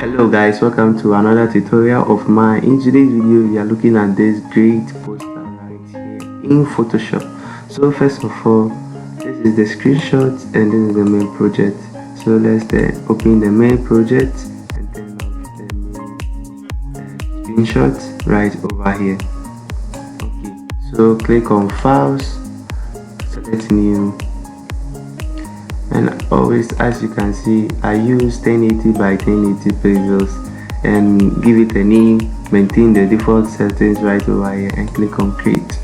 Hello guys, welcome to another tutorial of mine. In today's video we are looking at this great poster right here in Photoshop. So first of all, this is the screenshot and this is the main project. So let's open the main project and turn off the main screenshot right over here. Okay, so click on files, select new, and always, as you can see, I use 1080 by 1080 pixels and give it a name, maintain the default settings right over here and click on create.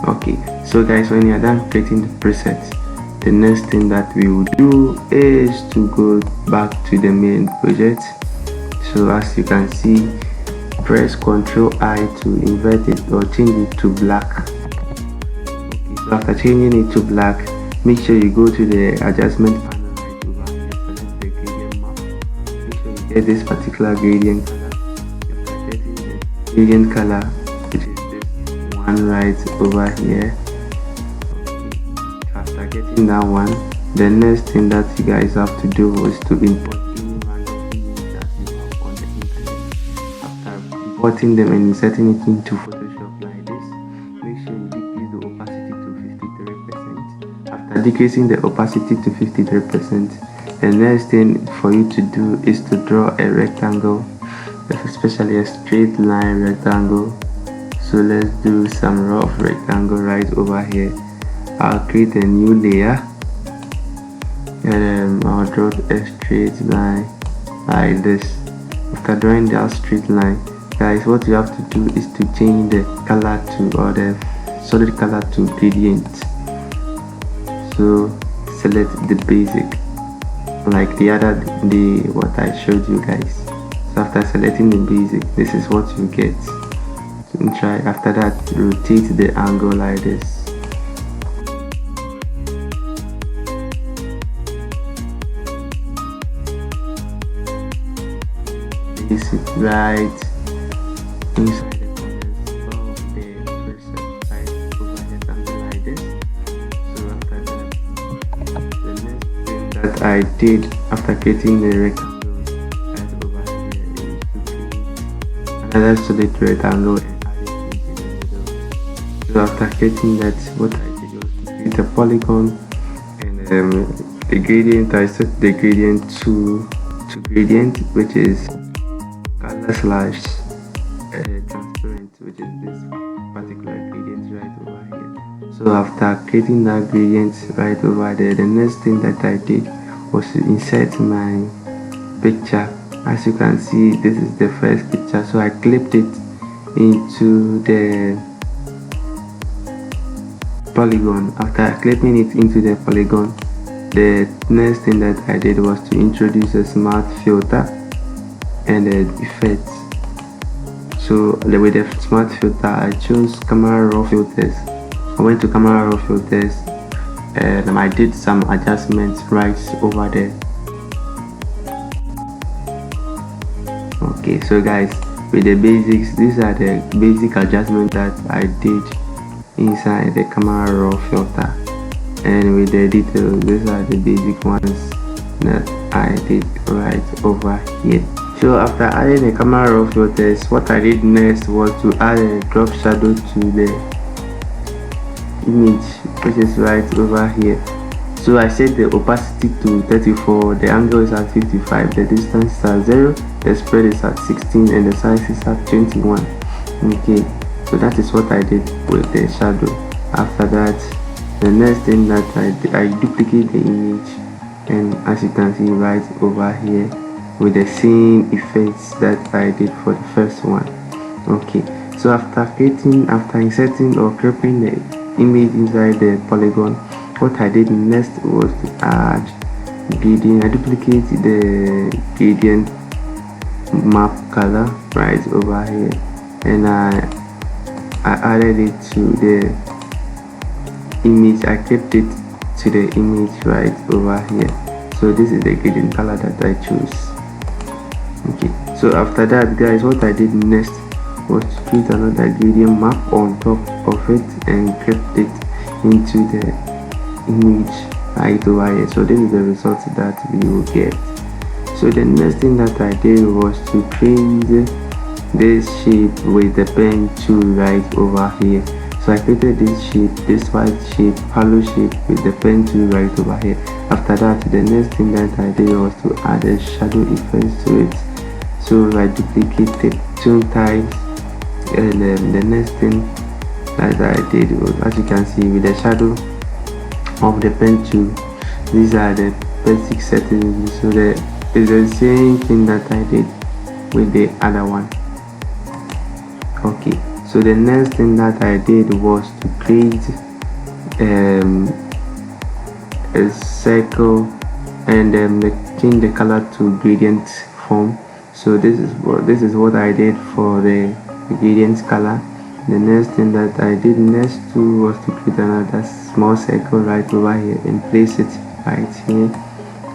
Okay, so guys, when you're done creating the preset, the next thing that we will do is to go back to the main project. So as you can see, press Ctrl I to invert it or change it to black. Okay, so after changing it to black, make sure you go to the adjustment panel right over here, select the gradient map. Make sure you get this particular gradient color. After getting the gradient color, which is this one right over here. Okay. After getting that one, the next thing that you guys have to do is to import any random image that you have on the internet. After importing them and inserting it into Photoshop like this, make sure you decrease the opacity to 53%. After decreasing the opacity to 53%, the next thing for you to do is to draw a rectangle, especially a straight line rectangle. So let's do some rough rectangle right over here. I'll create a new layer and I'll draw a straight line like this. After drawing that straight line, guys, what you have to do is to change the color to, or the solid color to gradient. So select the basic like what I showed you guys. So after selecting the basic, this is what you get. So try after that, rotate the angle like this. Place it right inside the corners of the person right over the angle like this. So after that, the next thing that I did after creating the rectangle right over here is to create another solid rectangle and add it into the middle. So after creating that, what I did was to create a polygon and the gradient. I set the gradient to gradient, which is color slash transparent, which is this particular gradient right over here. So after creating that gradient right over there, the next thing that I did was to insert my picture. As you can see, this is the first picture, so I clipped it into the polygon. After clipping it into the polygon, the next thing that I did was to introduce a smart filter and the effects. So with the smart filter, I chose camera raw filters. I went to camera raw filters and I did some adjustments right over there. Okay, so guys, with the basics, these are the basic adjustments that I did inside the camera raw filter, and with the details, these are the basic ones that I did right over here. So after adding the camera raw filters, what I did next was to add a drop shadow to the image, which is right over here. So I set the opacity to 34, the angle is at 55, the distance is at 0, the spread is at 16, and the size is at 21. Okay, so that is what I did with the shadow. After that, the next thing that I did, I duplicate the image, and as you can see right over here, with the same effects that I did for the first one. Okay, so after inserting or cropping the image inside the polygon, what I did next was to add gradient. I duplicate the gradient map color right over here, and I added it to the image. I kept it to the image right over here. So this is the gradient color that I chose. Okay, so after that, guys, what I did next was to create another gradient map on top of it and kept it into the image right over here. So this is the result that we will get. So the next thing that I did was to create this shape with the pen tool right over here. So I created this shape, this white shape, hollow shape with the pen tool right over here. After that, the next thing that I did was to add a shadow effect to it. So I duplicate it 2 times, and the next thing that I did was, as you can see, with the shadow of the pen tool, these are the basic settings. So it's the same thing that I did with the other one. Okay, so the next thing that I did was to create a circle and change the color to gradient form. So this is what I did for the gradient color. The next thing that I did next to was to create another small circle right over here and place it right here.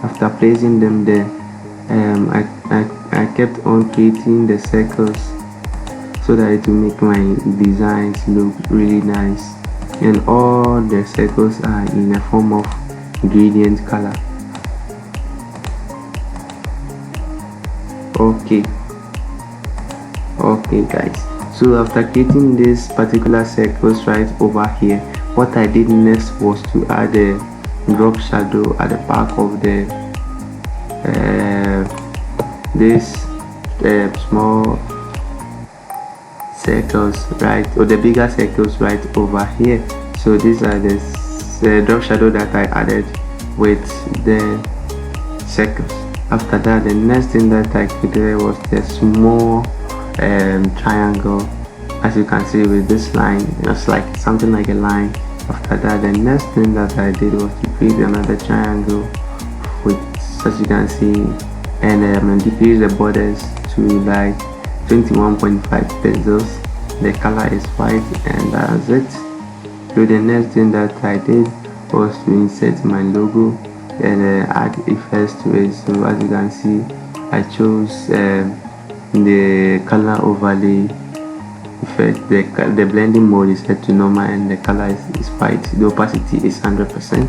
After placing them there, I kept on creating the circles so that it will make my designs look really nice, and all the circles are in a form of gradient color. Okay guys, so after creating this particular circles right over here, what I did next was to add a drop shadow at the back of the this small circles right, or the bigger circles right over here. So these are the drop shadow that I added with the circles. After that, the next thing that I created was the small triangle, as you can see with this line. It's like something like a line. After that, the next thing that I did was to create another triangle with, as you can see, and decrease the borders to like 21.5 pixels. The color is white, and that's it. So the next thing that I did was to insert my logo and add effects to it. So as you can see, I chose the color overlay effect. The blending mode is set to normal and the color is white. The opacity is 100%.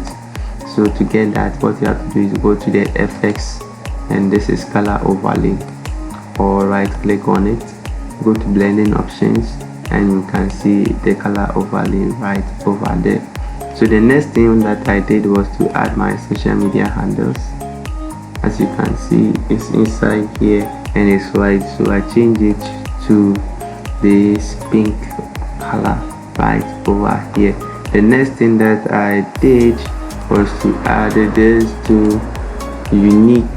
So to get that, what you have to do is go to the FX, and this is color overlay, or right click on it, go to blending options, and you can see the color overlay right over there. So the next thing that I did was to add my social media handles. As you can see, it's inside here and it's white, so I changed it to this pink color right over here. The next thing that I did was to add these 2 unique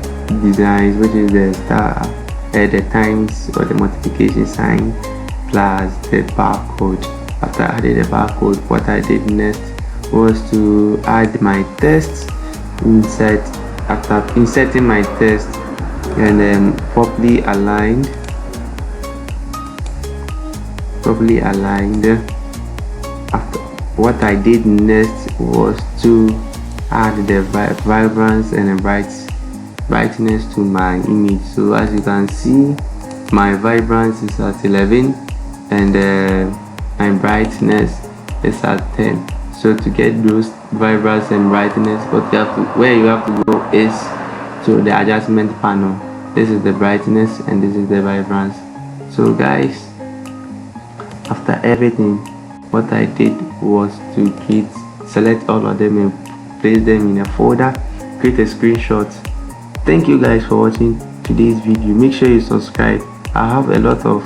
designs, which is the star, the times or the multiplication sign, plus the barcode. After I added the barcode, what I did next was to add my text inside. After inserting my text and then properly aligned, after what I did next was to add the vibrance and the brightness to my image. So as you can see, my vibrance is at 11 and my brightness is at 10. So to get those vibrance and brightness, where you have to go is to the adjustment panel. This is the brightness and this is the vibrance. So guys, after everything, what I did was to select all of them and place them in a folder, create a screenshot. Thank you guys for watching today's video. Make sure you subscribe. I have a lot of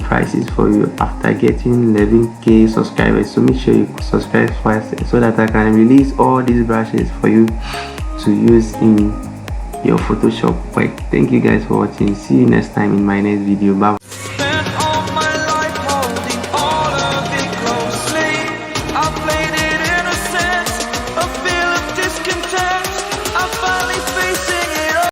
prizes for you after getting 11k subscribers, so make sure you subscribe first so that I can release all these brushes for you to use in your Photoshop work. Thank you guys for watching. See you next time in my next video. Bye.